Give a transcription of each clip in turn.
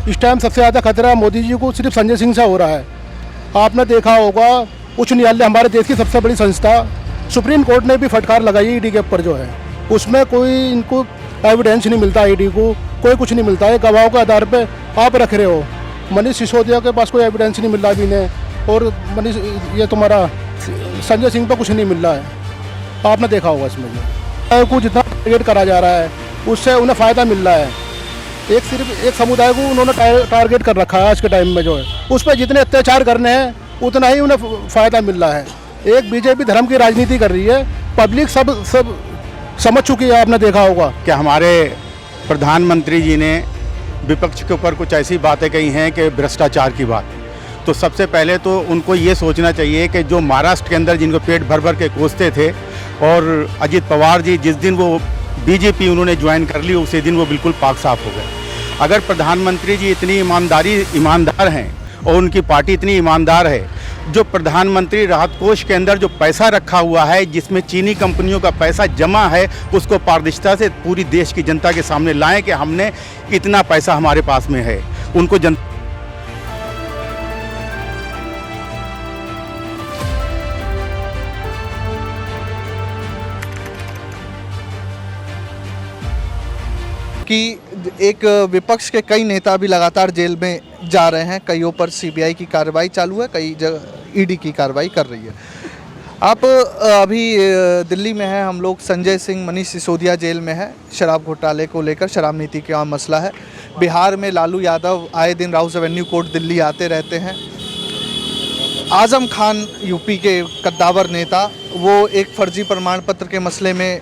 इस टाइम सबसे ज़्यादा खतरा मोदी जी को सिर्फ संजय सिंह से हो रहा है। आपने देखा होगा उच्च न्यायालय हमारे देश की सबसे बड़ी संस्था सुप्रीम कोर्ट ने भी फटकार लगाई ईडी के ऊपर जो है, उसमें कोई इनको एविडेंस नहीं मिलता, ईडी को कोई कुछ नहीं मिलता है। गवाहों के आधार पे आप रख रहे हो। मनीष सिसोदिया के पास कोई एविडेंस नहीं मिल रहा अभी ने, और मनीष ये तुम्हारा संजय सिंह पे कुछ नहीं मिल रहा है। आपने देखा होगा इसमें को जितना टारगेट करा जा रहा है उससे उन्हें फ़ायदा मिल रहा है। सिर्फ एक समुदाय को उन्होंने टारगेट कर रखा है आज के टाइम में जो है, उस पर जितने अत्याचार करने हैं उतना ही उन्हें फ़ायदा मिल रहा है। एक बीजेपी धर्म की राजनीति कर रही है, पब्लिक सब समझ चुकी है। आपने देखा होगा कि हमारे प्रधानमंत्री जी ने विपक्ष के ऊपर कुछ ऐसी बातें कही हैं कि भ्रष्टाचार की बात। तो सबसे पहले तो उनको ये सोचना चाहिए कि जो महाराष्ट्र के अंदर जिनको पेट भर भर के कोसते थे, और अजित पवार जी जिस दिन वो बीजेपी उन्होंने ज्वाइन कर ली उसी दिन वो बिल्कुल पाक साफ हो गए। अगर प्रधानमंत्री जी इतनी ईमानदार हैं और उनकी पार्टी इतनी ईमानदार है, जो प्रधानमंत्री राहत कोष के अंदर जो पैसा रखा हुआ है जिसमें चीनी कंपनियों का पैसा जमा है, उसको पारदर्शिता से पूरी देश की जनता के सामने लाएं कि हमने इतना पैसा हमारे पास में है। उनको कि एक विपक्ष के कई नेता भी लगातार जेल में जा रहे हैं, कईयों पर सीबीआई की कार्रवाई चालू है, कई जगह ईडी की कार्रवाई कर रही है। आप अभी दिल्ली में हैं, हम लोग संजय सिंह, मनीष सिसोदिया जेल में है शराब घोटाले को लेकर, शराब नीति का मसला है। बिहार में लालू यादव आए दिन राउस एवेन्यू कोर्ट दिल्ली आते रहते हैं। आजम खान यूपी के कद्दावर नेता, वो एक फर्जी प्रमाण पत्र के मसले में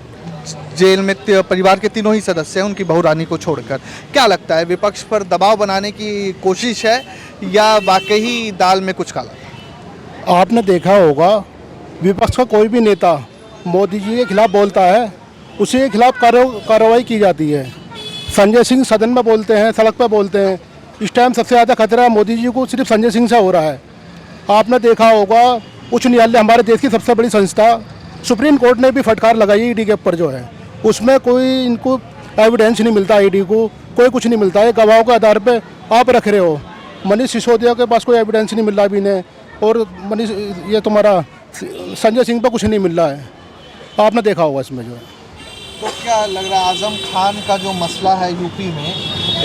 जेल में परिवार के तीनों ही सदस्य हैं उनकी बहू रानी को छोड़कर। क्या लगता है, विपक्ष पर दबाव बनाने की कोशिश है या वाकई दाल में कुछ काला? आपने देखा होगा विपक्ष का कोई भी नेता मोदी जी के खिलाफ बोलता है, उसी के खिलाफ कार्रवाई की जाती है। संजय सिंह सदन में बोलते हैं, सड़क पर बोलते हैं। इस टाइम सबसे ज़्यादा खतरा मोदी जी को सिर्फ संजय सिंह से हो रहा है। आपने देखा होगा उच्च न्यायालय हमारे देश की सबसे बड़ी संस्था सुप्रीम कोर्ट ने भी फटकार लगाई ईडी के ऊपर जो है, उसमें कोई इनको एविडेंस नहीं मिलता, ईडी को कोई कुछ नहीं मिलता है। गवाहों के आधार पे आप रख रहे हो। मनीष सिसोदिया के पास कोई एविडेंस नहीं मिल रहा अभी ने, और मनीष ये तुम्हारा संजय सिंह पे कुछ नहीं मिल रहा है। आपने देखा होगा इसमें जो है। तो क्या लग रहा है आजम खान का जो मसला है यूपी में,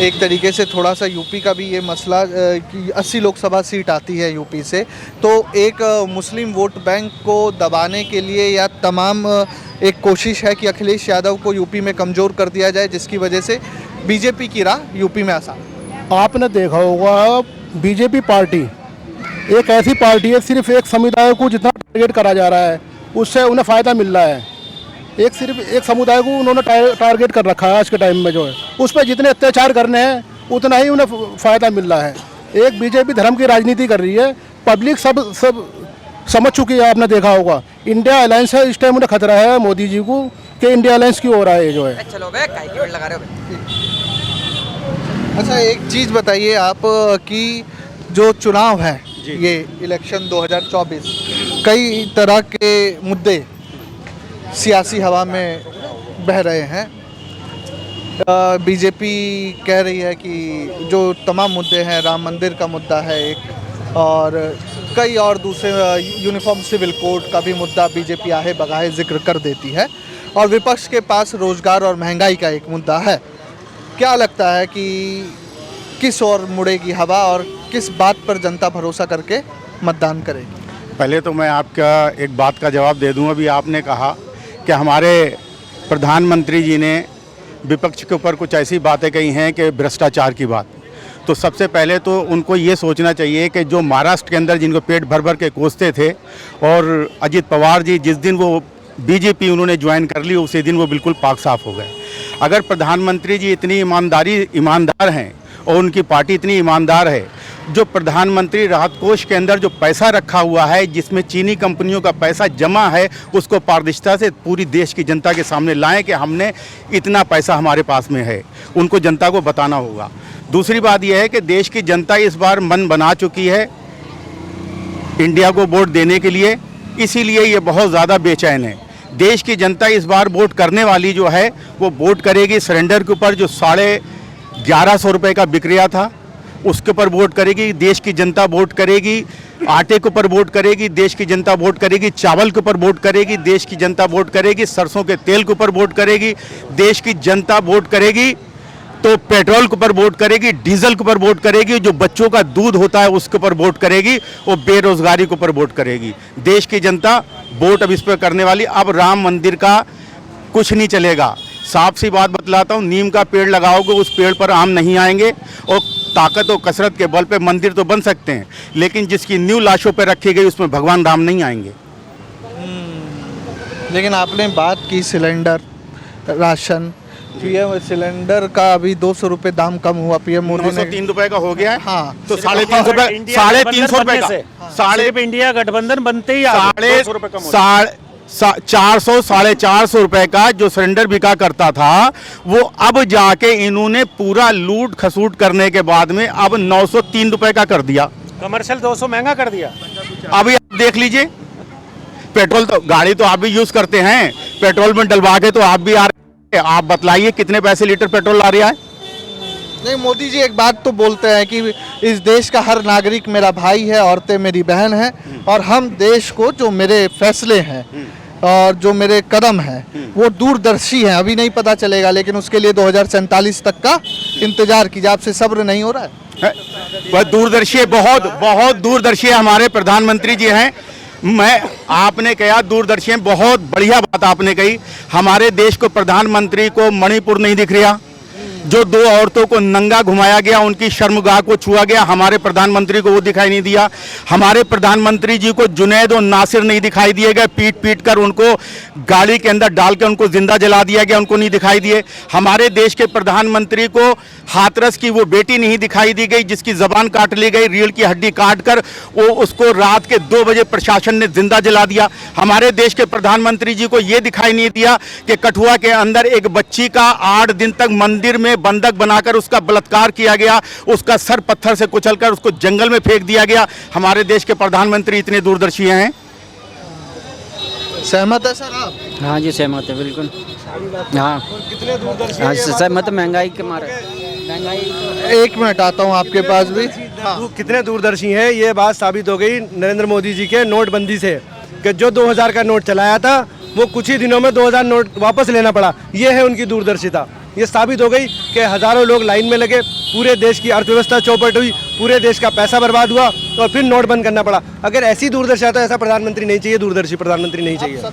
एक तरीके से थोड़ा सा यूपी का भी ये मसला कि 80 लोकसभा सीट आती है यूपी से, तो एक मुस्लिम वोट बैंक को दबाने के लिए या तमाम एक कोशिश है कि अखिलेश यादव को यूपी में कमज़ोर कर दिया जाए, जिसकी वजह से बीजेपी की राह यूपी में आसान। आपने देखा होगा बीजेपी पार्टी एक ऐसी पार्टी है, सिर्फ एक समुदाय को जितना टारगेट करा जा रहा है उससे उन्हें फ़ायदा मिल रहा है। सिर्फ एक समुदाय को उन्होंने टारगेट कर रखा है आज के टाइम में जो है, उस पर जितने अत्याचार करने हैं उतना ही उन्हें फ़ायदा मिल रहा है। एक बीजेपी धर्म की राजनीति कर रही है, पब्लिक सब समझ चुकी है। आपने देखा होगा इंडिया अलायंस है, इस टाइम उन्हें खतरा है मोदी जी को कि इंडिया अलायंस क्यों हो रहा है जो है। अच्छा, एक चीज़ बताइए आप कि जो चुनाव है ये इलेक्शन 2024, कई तरह के मुद्दे सियासी हवा में बह रहे हैं। बीजेपी कह रही है कि जो तमाम मुद्दे हैं, राम मंदिर का मुद्दा है एक, और कई और दूसरे यूनिफॉर्म सिविल कोड का भी मुद्दा बीजेपी आहे बगाहे जिक्र कर देती है, और विपक्ष के पास रोज़गार और महंगाई का एक मुद्दा है। क्या लगता है कि किस ओर मुड़ेगी हवा और किस बात पर जनता भरोसा करके मतदान करेगी? पहले तो मैं आपका एक बात का जवाब दे दूं। अभी आपने कहा कि हमारे प्रधानमंत्री जी ने विपक्ष के ऊपर कुछ ऐसी बातें कही हैं कि भ्रष्टाचार की बात। तो सबसे पहले तो उनको ये सोचना चाहिए कि जो महाराष्ट्र के अंदर जिनको पेट भर भर के कोसते थे, और अजित पवार जी जिस दिन वो बीजेपी उन्होंने ज्वाइन कर ली उसी दिन वो बिल्कुल पाक साफ हो गए। अगर प्रधानमंत्री जी इतनी ईमानदार हैं और उनकी पार्टी इतनी ईमानदार है, जो प्रधानमंत्री राहत कोष के अंदर जो पैसा रखा हुआ है जिसमें चीनी कंपनियों का पैसा जमा है, उसको पारदर्शिता से पूरी देश की जनता के सामने लाएं कि हमने इतना पैसा हमारे पास में है। उनको जनता को बताना होगा। दूसरी बात यह है कि देश की जनता इस बार मन बना चुकी है इंडिया को वोट देने के लिए, इसीलिए ये बहुत ज़्यादा बेचैन है। देश की जनता इस बार वोट करने वाली जो है वो वोट करेगी सरेंडर के ऊपर, जो 1150 रुपये का बिक रहा था, उसके ऊपर वोट करेगी, देश की जनता वोट करेगी। आटे के ऊपर वोट करेगी, देश की जनता वोट करेगी। चावल के ऊपर वोट करेगी, देश की जनता वोट करेगी। सरसों के तेल के ऊपर वोट करेगी, देश की जनता वोट करेगी। तो पेट्रोल के ऊपर वोट करेगी, डीजल के ऊपर वोट करेगी, जो बच्चों का दूध होता है उसके ऊपर वोट करेगी, और बेरोजगारी के ऊपर वोट करेगी। देश की जनता वोट अब इस पर करने वाली। अब राम मंदिर का कुछ नहीं चलेगा। साफ सी बात बतलाता हूँ, नीम का पेड़ लगाओगे उस पेड़ पर आम नहीं आएंगे। और ताकत और कसरत के बल पे मंदिर तो बन सकते हैं, लेकिन जिसकी नींव लाशों पर रखी गई उसमें भगवान राम नहीं आएंगे। लेकिन आपने बात की सिलेंडर, राशन, पीएम सिलेंडर का अभी 200 रुपये दाम कम हुआ, पीएम मोदी ने 903 रुपए का हो गया है। हाँ। तो 350 रुपए, 350 रुपए का, सिर्फ इंडिया गठबंधन बनते ही साढ़े 400 450 रुपए का जो सिलेंडर बिका करता था, वो अब जाके इन्होंने पूरा लूट खसूट करने के बाद में अब 903 रुपए का कर दिया। कमर्शियल 200 महंगा कर दिया। अभी आप देख लीजिए, पेट्रोल तो गाड़ी तो आप भी यूज करते हैं, पेट्रोल में डलवा के तो आप भी आ रहे हैं। आप बतलाइए कितने पैसे लीटर पेट्रोल आ रहा है? नहीं, मोदी जी एक बात तो बोलते हैं कि इस देश का हर नागरिक मेरा भाई है, औरतें मेरी बहन है, और हम देश को जो मेरे फैसले हैं और जो मेरे कदम हैं वो दूरदर्शी हैं। अभी नहीं पता चलेगा, लेकिन उसके लिए 2047 तक का इंतजार कीजिए। आपसे सब्र नहीं हो रहा है? वह दूरदर्शी है, बहुत बहुत दूरदर्शी है हमारे प्रधानमंत्री जी हैं। मैं आपने कहा दूरदर्शी हैं, बहुत बढ़िया बात आपने कही। हमारे देश को प्रधानमंत्री को मणिपुर नहीं दिख रहा, जो 2 औरतों को नंगा घुमाया गया, उनकी शर्मगाह को छुआ गया, हमारे प्रधानमंत्री को वो दिखाई नहीं दिया। हमारे प्रधानमंत्री जी को जुनैद और नासिर नहीं दिखाई दिए गए, पीट पीट कर उनको गाड़ी के अंदर डाल के उनको जिंदा जला दिया गया, उनको नहीं दिखाई दिए। हमारे देश के प्रधानमंत्री को हाथरस की वो बेटी नहीं दिखाई दी गई, जिसकी जबान काट ली गई, रीढ़ की हड्डी काट कर वो उसको रात के 2 बजे प्रशासन ने जिंदा जला दिया। हमारे देश के प्रधानमंत्री जी को ये दिखाई नहीं दिया कि कठुआ के अंदर एक बच्ची का 8 दिन तक मंदिर में बंधक बनाकर उसका बलात्कार किया गया, उसका सर पत्थर से कुचलकर उसको जंगल में फेंक दिया गया। हमारे देश के प्रधानमंत्री इतने दूरदर्शी हैं। सहमत है सर आप? हाँ जी, सहमत है बिल्कुल। हाँ, कितने दूरदर्शी हाँ सहमत, महंगाई के मारे महंगाई। एक मिनट आता हूँ आपके पास भी। कितने दूरदर्शी हैं, ये बात साबित हो गई नरेंद्र मोदी जी के नोटबंदी से, कि जो 2000 का नोट चलाया था वो कुछ ही दिनों में 2000 नोट वापस लेना पड़ा। ये है उनकी दूरदर्शिता। ये साबित हो गई कि हज़ारों लोग लाइन में लगे, पूरे देश की अर्थव्यवस्था चौपट हुई, पूरे देश का पैसा बर्बाद हुआ और फिर नोट बंद करना पड़ा। अगर ऐसी दूरदर्शिता, तो ऐसा प्रधानमंत्री नहीं चाहिए, दूरदर्शी प्रधानमंत्री नहीं चाहिए।